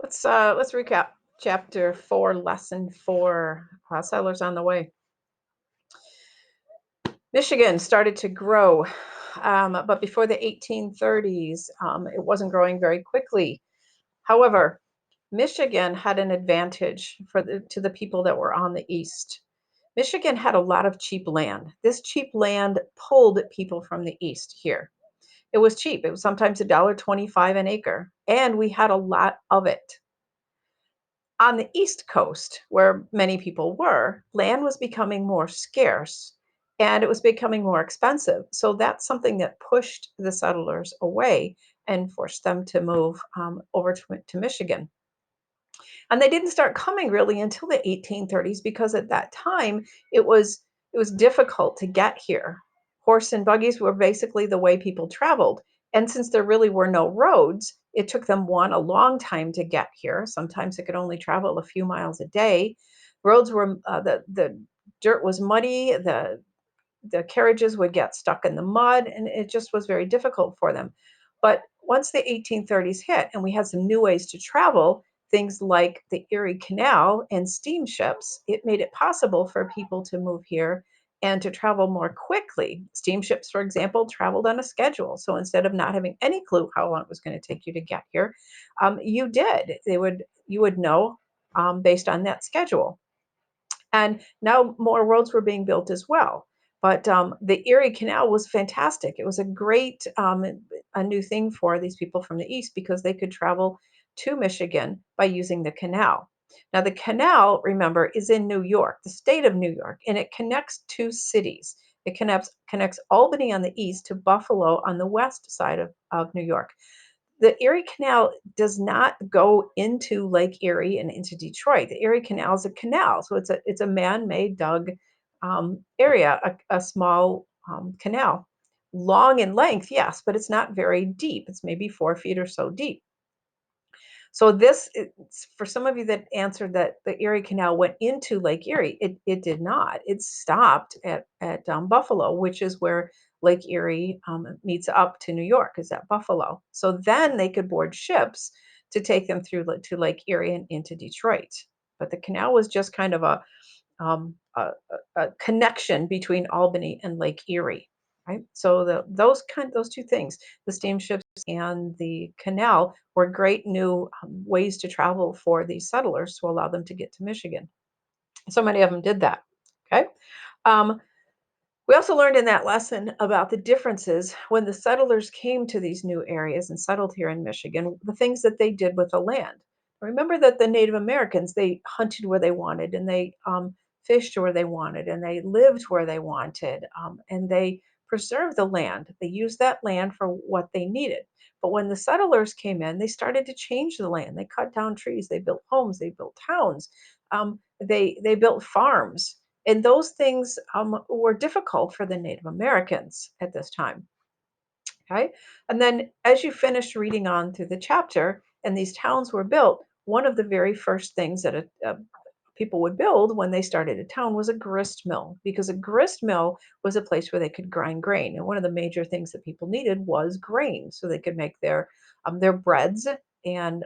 Let's recap chapter 4, lesson 4. Settlers on the way. Michigan started to grow, but before the 1830s, it wasn't growing very quickly. However, Michigan had an advantage to the people that were on the east. Michigan had a lot of cheap land. This cheap land pulled people from the east here. It was cheap. It was sometimes $1.25 an acre, and we had a lot of it. On the East Coast, where many people were, land was becoming more scarce and it was becoming more expensive. So that's something that pushed the settlers away and forced them to move over to Michigan. And they didn't start coming really until the 1830s because at that time it was it was difficult to get here. Horse and buggies were basically the way people traveled. And since there really were no roads, it took them a long time to get here. Sometimes it could only travel a few miles a day. Roads were the dirt was muddy. The carriages would get stuck in the mud, and it just was very difficult for them. But once the 1830s hit and we had some new ways to travel, things like the Erie Canal and steamships, it made it possible for people to move here and to travel more quickly. Steamships, for example, traveled on a schedule. So instead of not having any clue how long it was going to take you to get here, you did. You would know based on that schedule. And now more roads were being built as well. But the Erie Canal was fantastic. It was a new thing for these people from the east because they could travel to Michigan by using the canal. Now, the canal, remember, is in New York, the state of New York, and it connects two cities. It connects Albany on the east to Buffalo on the west side of New York. The Erie Canal does not go into Lake Erie and into Detroit. The Erie Canal is a canal, so it's a man-made dug area, a small canal, long in length, yes, but it's not very deep. It's maybe 4 feet or so deep. So for some of you that answered that the Erie Canal went into Lake Erie, it did not. It stopped at Buffalo, which is where Lake Erie meets up to New York, is at Buffalo. So then they could board ships to take them through to Lake Erie and into Detroit. But the canal was just kind of um, a, a connection between Albany and Lake Erie. Right. So those two things, the steamships and the canal, were great new ways to travel for these settlers to allow them to get to Michigan. So many of them did that. Okay. Um, we also learned in that lesson about the differences when the settlers came to these new areas and settled here in Michigan, the things that they did with the land. Remember that the Native Americans, they hunted where they wanted and they fished where they wanted and they lived where they wanted and they preserved the land. They used that land for what they needed. But when the settlers came in, they started to change the land. They cut down trees, they built homes, they built towns, they built farms, and those things were difficult for the Native Americans at this time. Okay. And then as you finish reading on through the chapter and these towns were built, one of the very first things that people would build when they started a town was a grist mill, because a grist mill was a place where they could grind grain. And one of the major things that people needed was grain so they could make their breads, and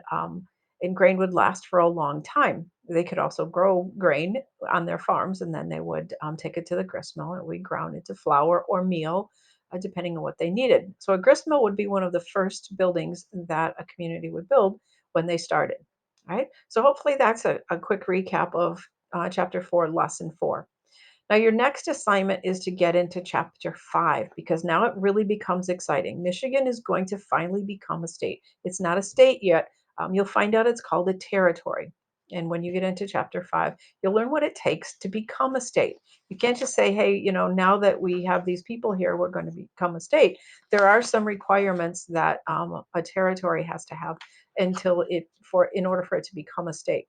and grain would last for a long time. They could also grow grain on their farms, and then they would take it to the grist mill and it would be ground into flour or meal, depending on what they needed. So a grist mill would be one of the first buildings that a community would build when they started. All right. So hopefully that's a quick recap of chapter 4, lesson 4. Now, your next assignment is to get into chapter 5 because now it really becomes exciting. Michigan is going to finally become a state. It's not a state yet. You'll find out it's called a territory. And when you get into chapter 5, you'll learn what it takes to become a state. You can't just say, hey, now that we have these people here, we're going to become a state. There are some requirements that a territory has to have in order for it to become a state.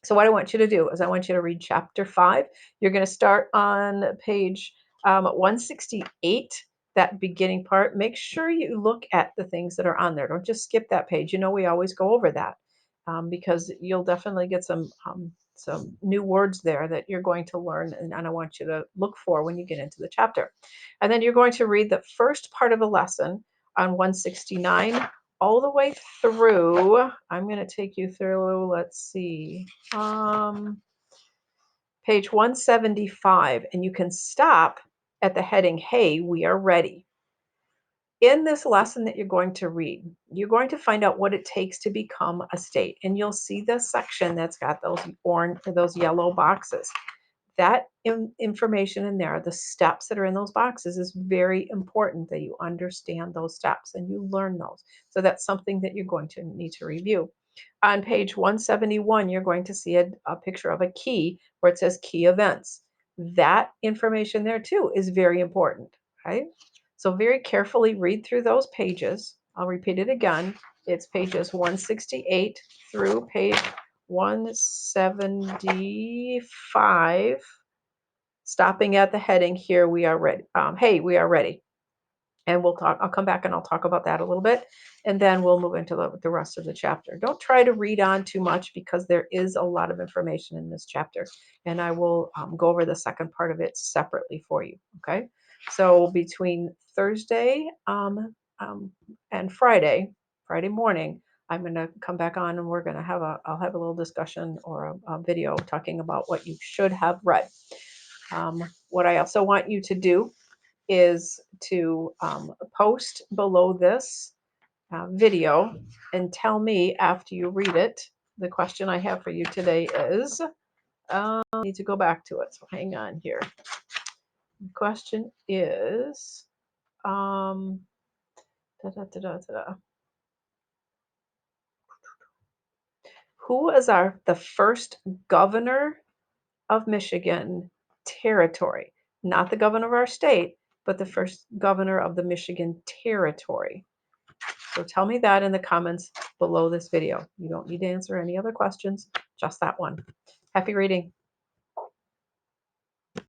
So what I want you to do is I want you to read chapter 5. You're going to start on page 168, that beginning part. Make sure you look at the things that are on there. Don't just skip that page. We always go over that because you'll definitely get some new words there that you're going to learn, and I want you to look for when you get into the chapter. And then you're going to read the first part of the lesson on 169 all the way through. I'm going to take you through, let's see, page 175, and you can stop at the heading, Hey, we are ready. In this lesson that you're going to read, you're going to find out what it takes to become a state. And you'll see this section that's got those orange or those yellow boxes. That information in there, the steps that are in those boxes, is very important that you understand those steps and you learn those. So that's something that you're going to need to review. On page 171, you're going to see a picture of a key where it says key events. That information there too is very important, right? So very carefully read through those pages. I'll repeat it again. It's pages 168 through page 175, stopping at the heading, Here we are ready. Hey, we are ready. And I'll come back and I'll talk about that a little bit, and then we'll move into the rest of the chapter. Don't try to read on too much because there is a lot of information in this chapter, and I will go over the second part of it separately for you. Okay, so between Thursday and Friday morning, I'm going to come back on and we're going to I'll have a little discussion or a video talking about what you should have read. What I also want you to do is to post below this video and tell me after you read it. The question I have for you today is, I need to go back to it, so hang on here. The question is, da, da, da, da, da. Who is the first governor of Michigan territory? Not the governor of our state, but the first governor of the Michigan territory. So tell me that in the comments below this video. You don't need to answer any other questions, just that one. Happy reading.